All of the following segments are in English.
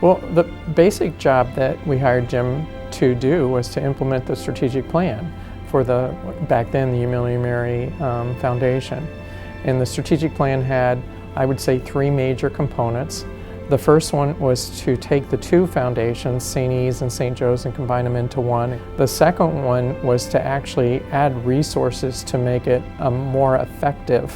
Well, the basic job that we hired Jim to do was to implement the strategic plan for back then, the Amelia Mary Foundation. And the strategic plan had, I would say, 3 major components. The first one was to take the 2 foundations, St. E's and St. Joe's, and combine them into one. The second one was to actually add resources to make it a more effective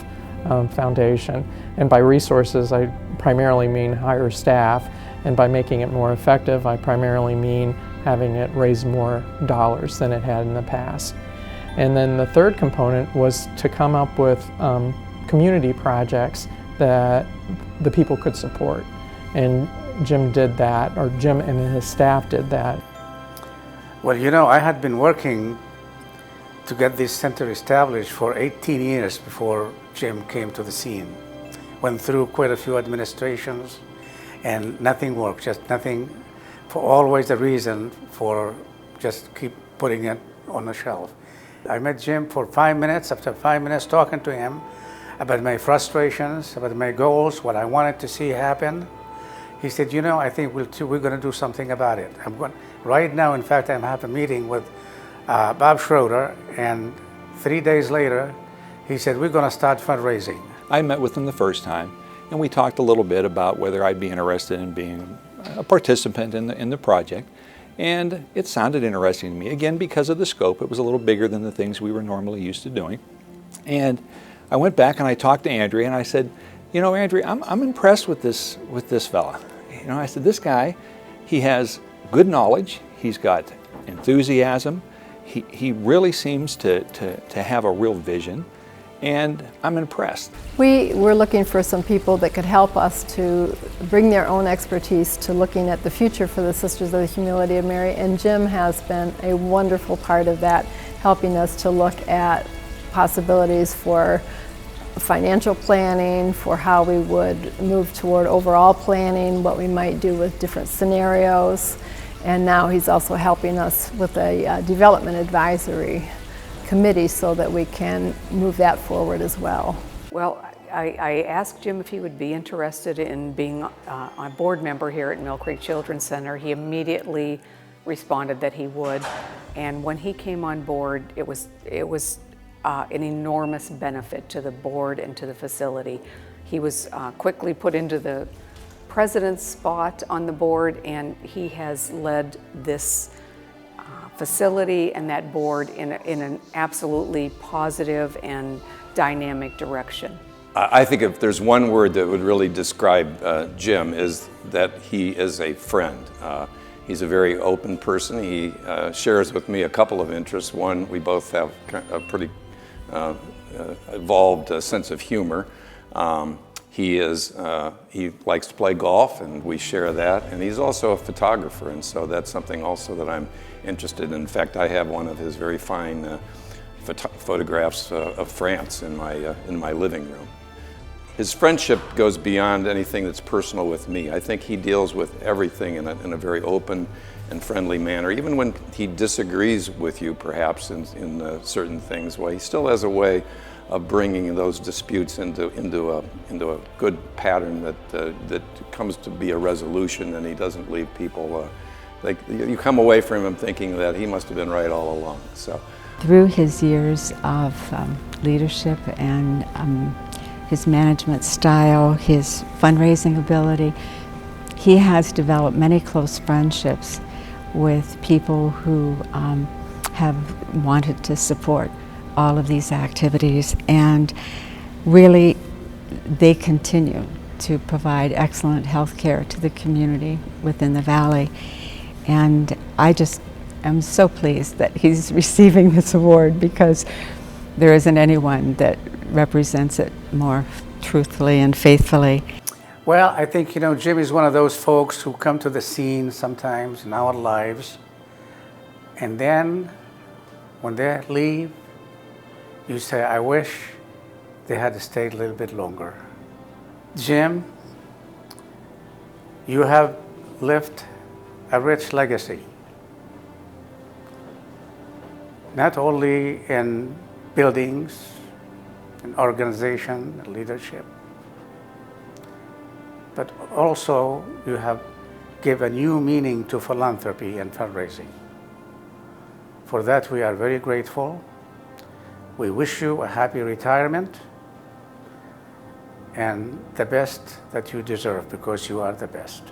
foundation. And by resources, I primarily mean higher staff. And by making it more effective, I primarily mean having it raise more dollars than it had in the past. And then the third component was to come up with community projects that the people could support. And Jim did that, or Jim and his staff did that. Well, you know, I had been working to get this center established for 18 years before Jim came to the scene. Went through quite a few administrations, and nothing worked, just nothing, for always a reason for just keep putting it on the shelf. I met Jim for 5 minutes. After 5 minutes talking to him about my frustrations, about my goals, what I wanted to see happen, he said, you know, I think we're going to do something about it. Right now, in fact, I'm having a meeting with Bob Schroeder, and 3 days later, he said, we're going to start fundraising. I met with him the first time, and we talked a little bit about whether I'd be interested in being a participant in the project. And it sounded interesting to me, again, because of the scope. It was a little bigger than the things we were normally used to doing. And I went back and I talked to Andrea, and I said, you know, Andrea, I'm impressed with this fella. You know, I said, this guy, he has good knowledge, he's got enthusiasm, he really seems to have a real vision, and I'm impressed. We were looking for some people that could help us to bring their own expertise to looking at the future for the Sisters of the Humility of Mary, and Jim has been a wonderful part of that, helping us to look at possibilities for financial planning, for how we would move toward overall planning, what we might do with different scenarios, and now he's also helping us with a development advisory committee so that we can move that forward as well. Well, I asked Jim if he would be interested in being a board member here at Mill Creek Children's Center. He immediately responded that he would, and when he came on board, it was an enormous benefit to the board and to the facility. He was quickly put into the president's spot on the board, and he has led this facility and that board in an absolutely positive and dynamic direction. I think if there's one word that would really describe Jim, is that he is a friend. He's a very open person. He shares with me a couple of interests. One, we both have a pretty evolved sense of humor. He likes to play golf, and we share that. And he's also a photographer, and so that's something also that I'm interested in. In fact, I have one of his very fine photographs of France in my living room. His friendship goes beyond anything that's personal with me. I think he deals with everything in a very open and friendly manner. Even when he disagrees with you, perhaps, in certain things, well, he still has a way of bringing those disputes into a good pattern that comes to be a resolution, and he doesn't leave people. You come away from him thinking that he must have been right all along. So, through his years of leadership and his management style, his fundraising ability, he has developed many close friendships with people who have wanted to support all of these activities, and really they continue to provide excellent health care to the community within the Valley. And I just am so pleased that he's receiving this award, because there isn't anyone that represents it more truthfully and faithfully. Well, I think, you know, Jim is one of those folks who come to the scene sometimes in our lives, and then when they leave, you say, I wish they had stayed a little bit longer. Jim, you have left a rich legacy, not only in buildings, in organization, and leadership, but also you have give a new meaning to philanthropy and fundraising. For that, we are very grateful. We wish you a happy retirement and the best that you deserve, because you are the best.